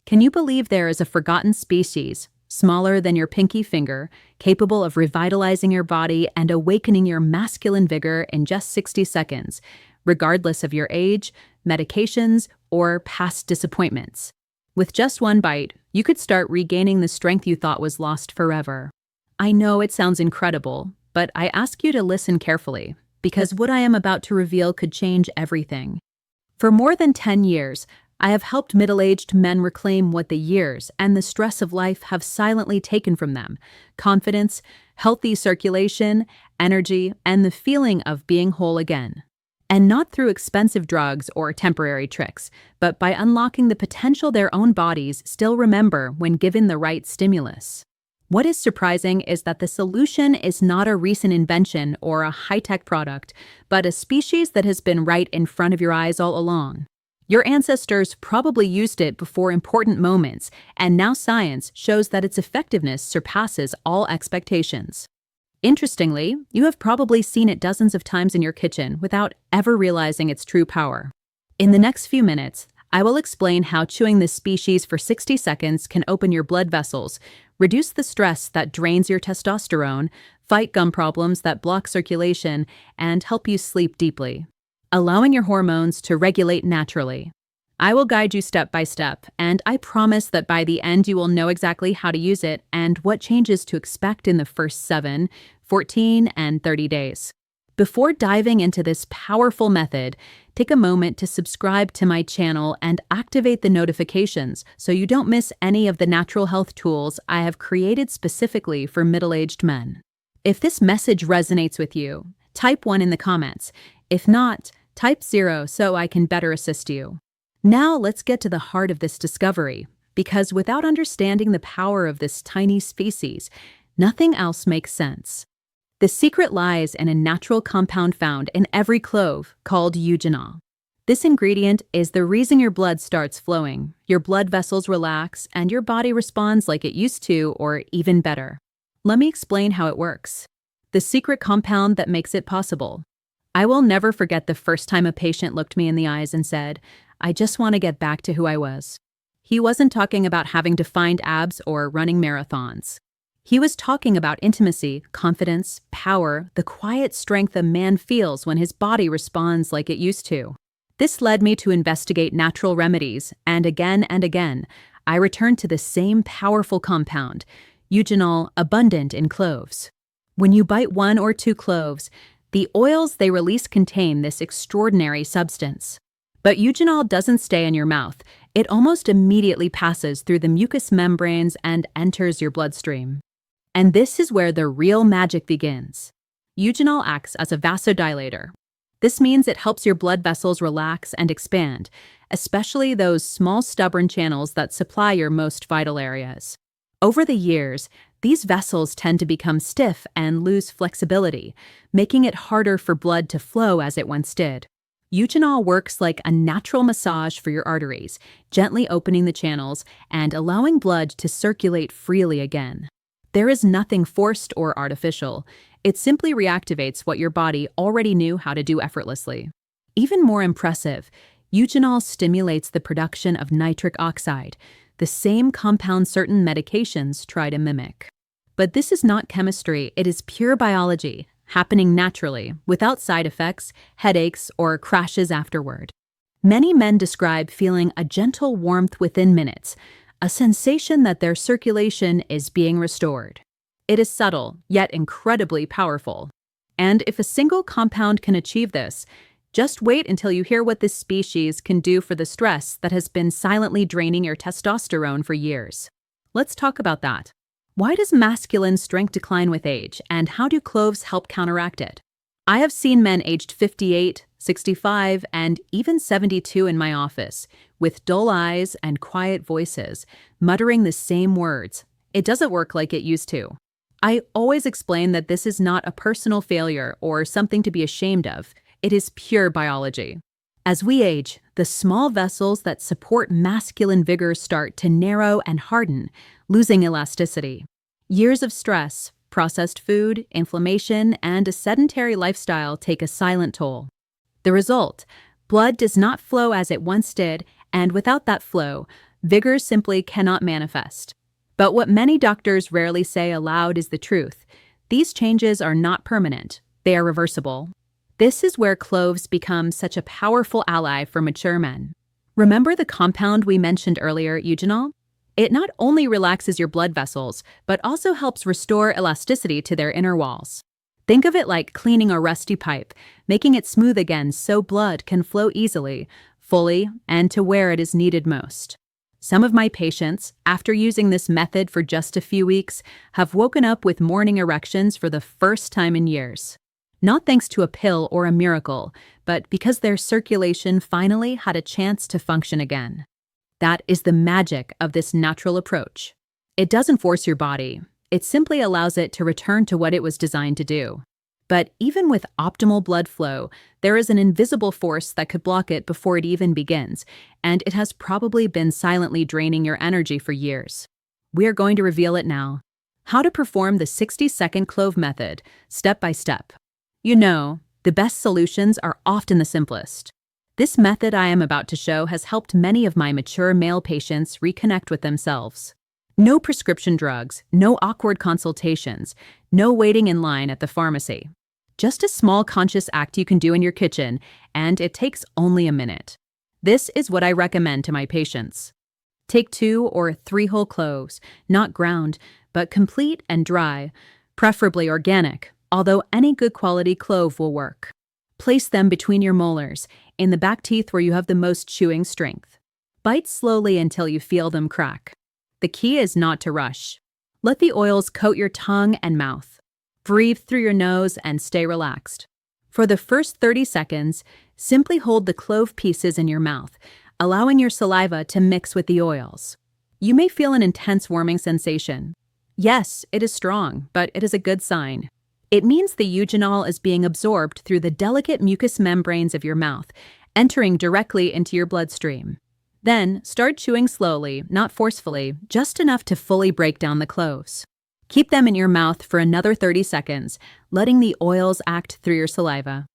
Can you believe there is a forgotten species, smaller than your pinky finger, capable of revitalizing your body and awakening your masculine vigor in just 60 seconds, regardless of your age, medications, or past disappointments? With just one bite, you could start regaining the strength you thought was lost forever. I know it sounds incredible, but I ask you to listen carefully, because what I am about to reveal could change everything. For more than 10 years, I have helped middle-aged men reclaim what the years and the stress of life have silently taken from them: confidence, healthy circulation, energy, and the feeling of being whole again. And not through expensive drugs or temporary tricks, but by unlocking the potential their own bodies still remember when given the right stimulus. What is surprising is that the solution is not a recent invention or a high-tech product, but a species that has been right in front of your eyes all along. Your ancestors probably used it before important moments, and now science shows that its effectiveness surpasses all expectations. Interestingly, you have probably seen it dozens of times in your kitchen without ever realizing its true power. In the next few minutes, I will explain how chewing this species for 60 seconds can open your blood vessels, reduce the stress that drains your testosterone, fight gum problems that block circulation, and help you sleep deeply, allowing your hormones to regulate naturally. I will guide you step by step, and I promise that by the end you will know exactly how to use it and what changes to expect in the first 7, 14, and 30 days. Before diving into this powerful method, take a moment to subscribe to my channel and activate the notifications so you don't miss any of the natural health tools I have created specifically for middle-aged men. If this message resonates with you, type 1 in the comments. If not, type 0 so I can better assist you. Now let's get to the heart of this discovery, because without understanding the power of this tiny species, nothing else makes sense. The secret lies in a natural compound found in every clove called eugenol. This ingredient is the reason your blood starts flowing, your blood vessels relax, and your body responds like it used to, or even better. Let me explain how it works. The secret compound that makes it possible. I will never forget the first time a patient looked me in the eyes and said, "I just want to get back to who I was." He wasn't talking about having defined abs or running marathons. He was talking about intimacy, confidence, power, the quiet strength a man feels when his body responds like it used to. This led me to investigate natural remedies, and again, I returned to the same powerful compound, eugenol, abundant in cloves. When you bite 1 or 2 cloves, the oils they release contain this extraordinary substance. But eugenol doesn't stay in your mouth. It almost immediately passes through the mucous membranes and enters your bloodstream. And this is where the real magic begins. Eugenol acts as a vasodilator. This means it helps your blood vessels relax and expand, especially those small stubborn channels that supply your most vital areas. Over the years, these vessels tend to become stiff and lose flexibility, making it harder for blood to flow as it once did. Eugenol works like a natural massage for your arteries, gently opening the channels and allowing blood to circulate freely again. There is nothing forced or artificial. It simply reactivates what your body already knew how to do effortlessly. Even more impressive, eugenol stimulates the production of nitric oxide, the same compound certain medications try to mimic. But this is not chemistry, it is pure biology, happening naturally, without side effects, headaches, or crashes afterward. Many men describe feeling a gentle warmth within minutes, a sensation that their circulation is being restored. It is subtle, yet incredibly powerful. And if a single compound can achieve this, just wait until you hear what this species can do for the stress that has been silently draining your testosterone for years. Let's talk about that. Why does masculine strength decline with age, and how do cloves help counteract it? I have seen men aged 58, 65, and even 72 in my office, with dull eyes and quiet voices, muttering the same words. It doesn't work like it used to. I always explain that this is not a personal failure or something to be ashamed of. It is pure biology. As we age, the small vessels that support masculine vigor start to narrow and harden, losing elasticity. Years of stress, processed food, inflammation, and a sedentary lifestyle take a silent toll. The result: blood does not flow as it once did, and without that flow, Vigor simply cannot manifest. But what many doctors rarely say aloud is the truth. These changes are not permanent, they are reversible. This is where cloves become such a powerful ally for mature men. Remember the compound we mentioned earlier, eugenol? It not only relaxes your blood vessels, but also helps restore elasticity to their inner walls. Think of it like cleaning a rusty pipe, making it smooth again so blood can flow easily, fully, and to where it is needed most. Some of my patients, after using this method for just a few weeks, have woken up with morning erections for the first time in years. Not thanks to a pill or a miracle, but because their circulation finally had a chance to function again. That is the magic of this natural approach. It doesn't force your body. It simply allows it to return to what it was designed to do. But even with optimal blood flow, there is an invisible force that could block it before it even begins, and it has probably been silently draining your energy for years. We are going to reveal it now. How to perform the 60-second clove method, step by step. You know, the best solutions are often the simplest. This method I am about to show has helped many of my mature male patients reconnect with themselves. No prescription drugs, no awkward consultations, no waiting in line at the pharmacy. Just a small conscious act you can do in your kitchen, and it takes only a minute. This is what I recommend to my patients. Take 2 or 3 whole cloves, not ground, but complete and dry, preferably organic, although any good quality clove will work. Place them between your molars, in the back teeth where you have the most chewing strength. Bite slowly until you feel them crack. The key is not to rush. Let the oils coat your tongue and mouth. Breathe through your nose and stay relaxed. For the first 30 seconds, simply hold the clove pieces in your mouth, allowing your saliva to mix with the oils. You may feel an intense warming sensation. Yes, it is strong, but it is a good sign. It means the eugenol is being absorbed through the delicate mucous membranes of your mouth, entering directly into your bloodstream. Then, start chewing slowly, not forcefully, just enough to fully break down the cloves. Keep them in your mouth for another 30 seconds, letting the oils act through your saliva.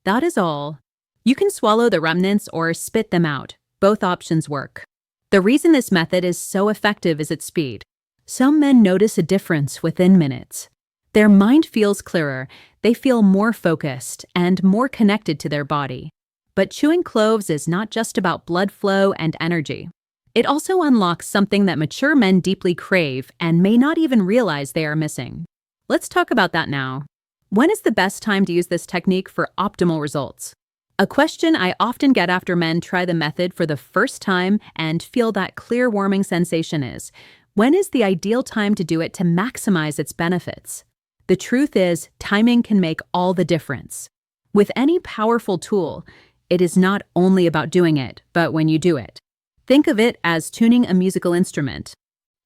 That is all. You can swallow the remnants or spit them out. Both options work. The reason this method is so effective is its speed. Some men notice a difference within minutes. Their mind feels clearer, they feel more focused, and more connected to their body. But chewing cloves is not just about blood flow and energy. It also unlocks something that mature men deeply crave and may not even realize they are missing. Let's talk about that now. When is the best time to use this technique for optimal results? A question I often get after men try the method for the first time and feel that clear warming sensation is, when is the ideal time to do it to maximize its benefits? The truth is, timing can make all the difference. With any powerful tool, it is not only about doing it, but when you do it. Think of it as tuning a musical instrument.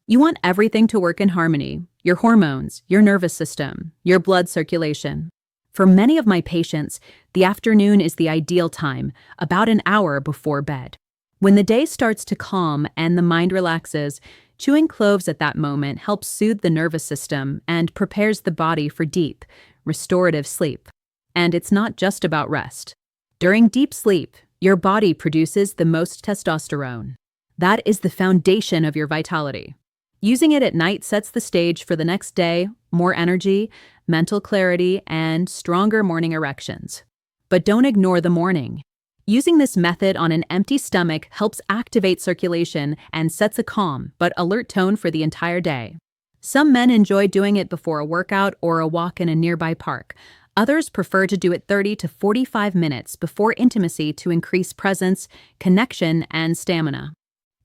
You want everything to work in harmony, your hormones, your nervous system, your blood circulation. For many of my patients, the afternoon is the ideal time, about an hour before bed. When the day starts to calm and the mind relaxes, chewing cloves at that moment helps soothe the nervous system and prepares the body for deep, restorative sleep. And it's not just about rest. During deep sleep, your body produces the most testosterone. That is the foundation of your vitality. Using it at night sets the stage for the next day, more energy, mental clarity, and stronger morning erections. But don't ignore the morning. Using this method on an empty stomach helps activate circulation and sets a calm but alert tone for the entire day. Some men enjoy doing it before a workout or a walk in a nearby park. Others prefer to do it 30 to 45 minutes before intimacy to increase presence, connection, and stamina.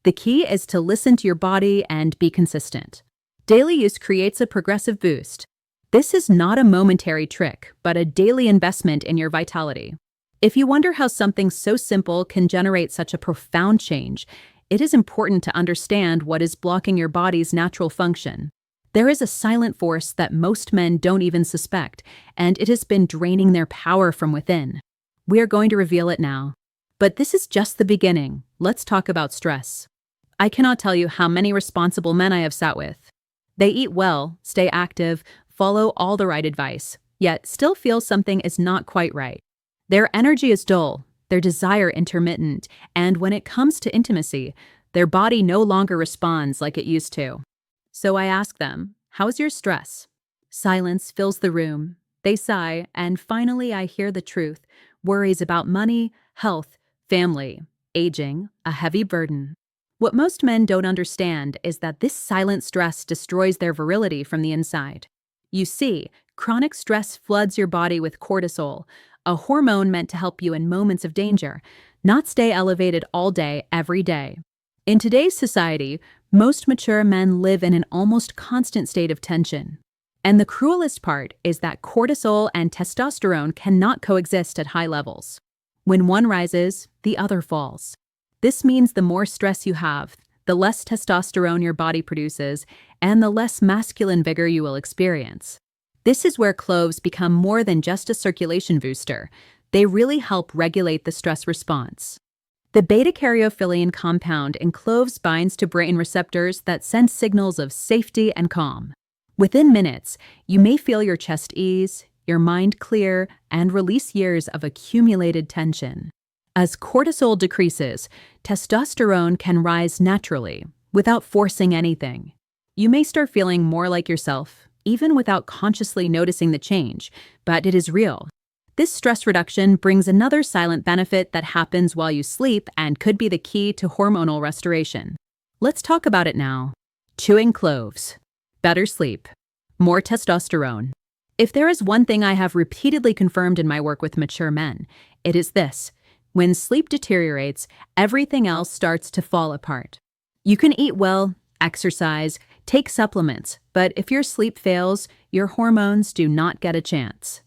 The key is to listen to your body and be consistent. Daily use creates a progressive boost. This is not a momentary trick, but a daily investment in your vitality. If you wonder how something so simple can generate such a profound change, it is important to understand what is blocking your body's natural function. There is a silent force that most men don't even suspect, and it has been draining their power from within. We are going to reveal it now. But this is just the beginning. Let's talk about stress. I cannot tell you how many responsible men I have sat with. They eat well, stay active, follow all the right advice, yet still feel something is not quite right. Their energy is dull, their desire intermittent, and when it comes to intimacy, Their body no longer responds like it used to. So I ask them, "How's your stress?" Silence fills the room. They sigh, and finally I hear the truth. Worries about money, health, family, aging, a heavy burden. What most men don't understand is that this silent stress destroys their virility from the inside. You see, chronic stress floods your body with cortisol, a hormone meant to help you in moments of danger, not stay elevated all day, every day. In today's society, most mature men live in an almost constant state of tension. And the cruelest part is that cortisol and testosterone cannot coexist at high levels. When one rises, the other falls. This means the more stress you have, the less testosterone your body produces, and the less masculine vigor you will experience. This is where cloves become more than just a circulation booster. They really help regulate the stress response. The beta-caryophyllene compound in cloves binds to brain receptors that send signals of safety and calm. Within minutes, you may feel your chest ease, your mind clear, and release years of accumulated tension. As cortisol decreases, testosterone can rise naturally, without forcing anything. You may start feeling more like yourself, even without consciously noticing the change, but it is real. This stress reduction brings another silent benefit that happens while you sleep and could be the key to hormonal restoration. Let's talk about it now. Chewing cloves. Better sleep. More testosterone. If there is one thing I have repeatedly confirmed in my work with mature men, it is this. When sleep deteriorates, everything else starts to fall apart. You can eat well, exercise, take supplements, but if your sleep fails, your hormones do not get a chance.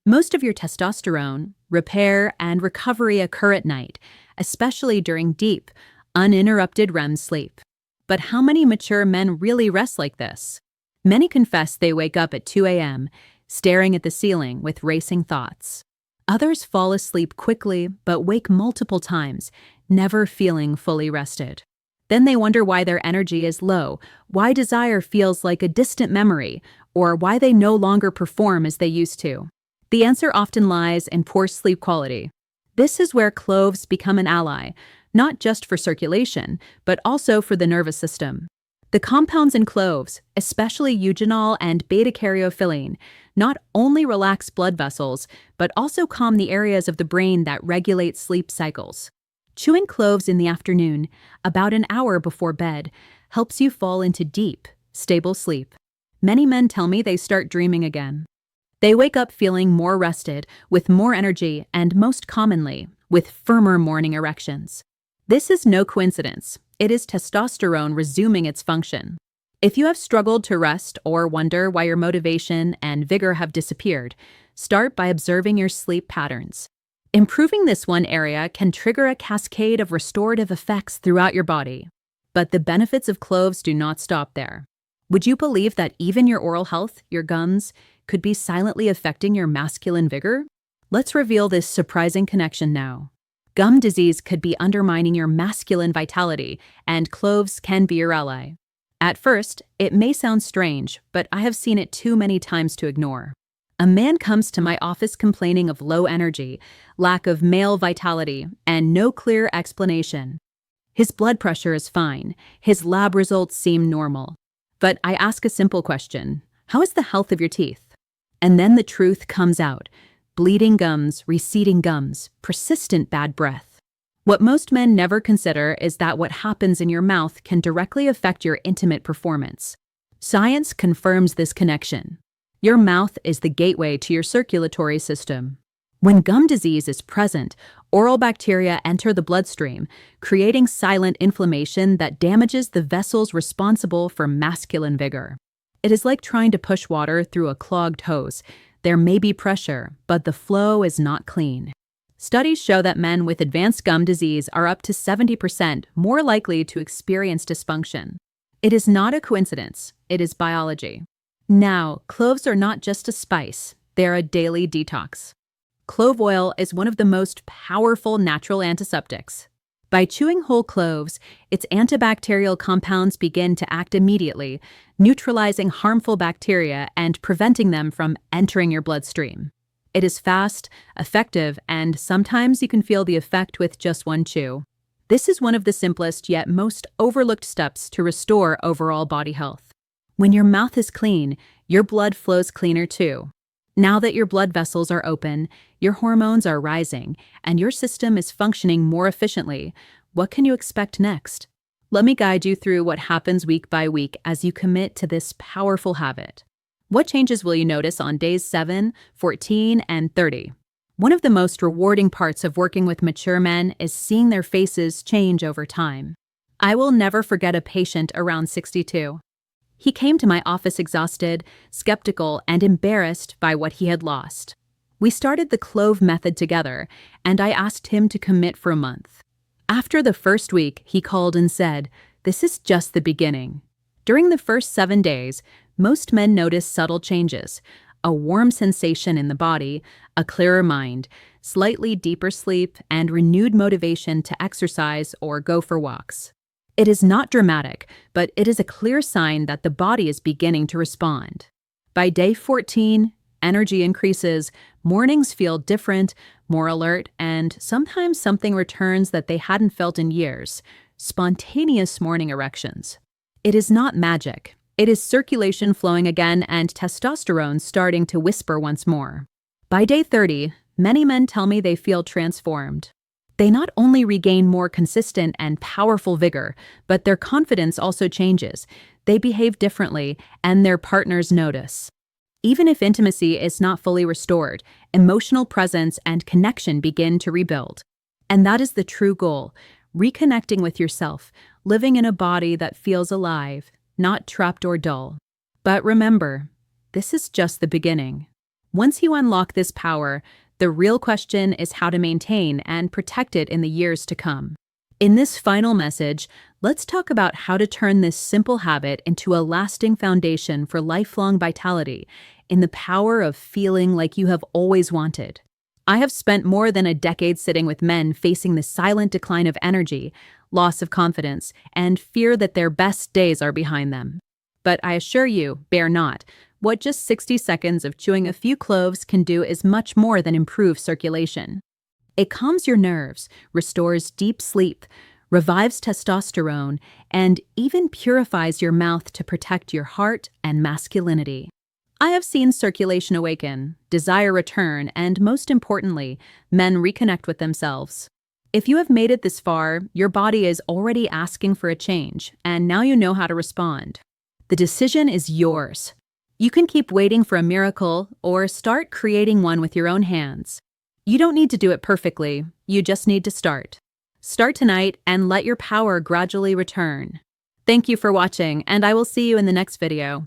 Most of your testosterone, repair, and recovery occur at night, especially during deep, uninterrupted REM sleep. But how many mature men really rest like this? Many confess they wake up at 2 a.m., staring at the ceiling with racing thoughts. Others fall asleep quickly but wake multiple times, never feeling fully rested. Then they wonder why their energy is low, why desire feels like a distant memory, or why they no longer perform as they used to. The answer often lies in poor sleep quality. This is where cloves become an ally, not just for circulation, but also for the nervous system. The compounds in cloves, especially eugenol and beta-caryophyllene, not only relax blood vessels, but also calm the areas of the brain that regulate sleep cycles. Chewing cloves in the afternoon, about an hour before bed, helps you fall into deep, stable sleep. Many men tell me they start dreaming again. They wake up feeling more rested, with more energy, and most commonly, with firmer morning erections. This is no coincidence. It is testosterone resuming its function. If you have struggled to rest or wonder why your motivation and vigor have disappeared, start by observing your sleep patterns. Improving this one area can trigger a cascade of restorative effects throughout your body. But the benefits of cloves do not stop there. Would you believe that even your oral health, your gums, could be silently affecting your masculine vigor? Let's reveal this surprising connection now. Gum disease could be undermining your masculine vitality, and cloves can be your ally. At first, it may sound strange, but I have seen it too many times to ignore. A man comes to my office complaining of low energy, lack of male vitality, and no clear explanation. His blood pressure is fine. His lab results seem normal. But I ask a simple question. How is the health of your teeth? And then the truth comes out. Bleeding gums, receding gums, persistent bad breath. What most men never consider is that what happens in your mouth can directly affect your intimate performance. Science confirms this connection. Your mouth is the gateway to your circulatory system. When gum disease is present, oral bacteria enter the bloodstream, creating silent inflammation that damages the vessels responsible for masculine vigor. It is like trying to push water through a clogged hose. There may be pressure, but the flow is not clean. Studies show that men with advanced gum disease are up to 70% more likely to experience dysfunction. It is not a coincidence, it is biology. Now, cloves are not just a spice, they're a daily detox. Clove oil is one of the most powerful natural antiseptics. By chewing whole cloves, its antibacterial compounds begin to act immediately, neutralizing harmful bacteria and preventing them from entering your bloodstream. It is fast, effective, and sometimes you can feel the effect with just one chew. This is one of the simplest yet most overlooked steps to restore overall body health. When your mouth is clean, your blood flows cleaner too. Now that your blood vessels are open, your hormones are rising, and your system is functioning more efficiently, what can you expect next? Let me guide you through what happens week by week as you commit to this powerful habit. What changes will you notice on days 7, 14, and 30? One of the most rewarding parts of working with mature men is seeing their faces change over time. I will never forget a patient around 62. He came to my office exhausted, skeptical, and embarrassed by what he had lost. We started the clove method together, and I asked him to commit for a month. After the first week, he called and said, "This is just the beginning." During the first 7 days, most men notice subtle changes: a warm sensation in the body, a clearer mind, slightly deeper sleep, and renewed motivation to exercise or go for walks. It is not dramatic, but it is a clear sign that the body is beginning to respond. By day 14, energy increases, mornings feel different, more alert, and sometimes something returns that they hadn't felt in years: spontaneous morning erections. It is not magic. It is circulation flowing again and testosterone starting to whisper once more. By day 30, many men tell me they feel transformed. They not only regain more consistent and powerful vigor, but their confidence also changes. They behave differently, and their partners notice. Even if intimacy is not fully restored, emotional presence and connection begin to rebuild. And that is the true goal: reconnecting with yourself, living in a body that feels alive, not trapped or dull. But remember, this is just the beginning. Once you unlock this power, the real question is how to maintain and protect it in the years to come. In this final message, let's talk about how to turn this simple habit into a lasting foundation for lifelong vitality, in the power of feeling like you have always wanted. I have spent more than a decade sitting with men facing the silent decline of energy, loss of confidence, and fear that their best days are behind them. But I assure you, bear not. What just 60 seconds of chewing a few cloves can do is much more than improve circulation. It calms your nerves, restores deep sleep, revives testosterone, and even purifies your mouth to protect your heart and masculinity. I have seen circulation awaken, desire return, and most importantly, men reconnect with themselves. If you have made it this far, your body is already asking for a change, and now you know how to respond. The decision is yours. You can keep waiting for a miracle or start creating one with your own hands. You don't need to do it perfectly, you just need to start. Start tonight and let your power gradually return. Thank you for watching, and I will see you in the next video.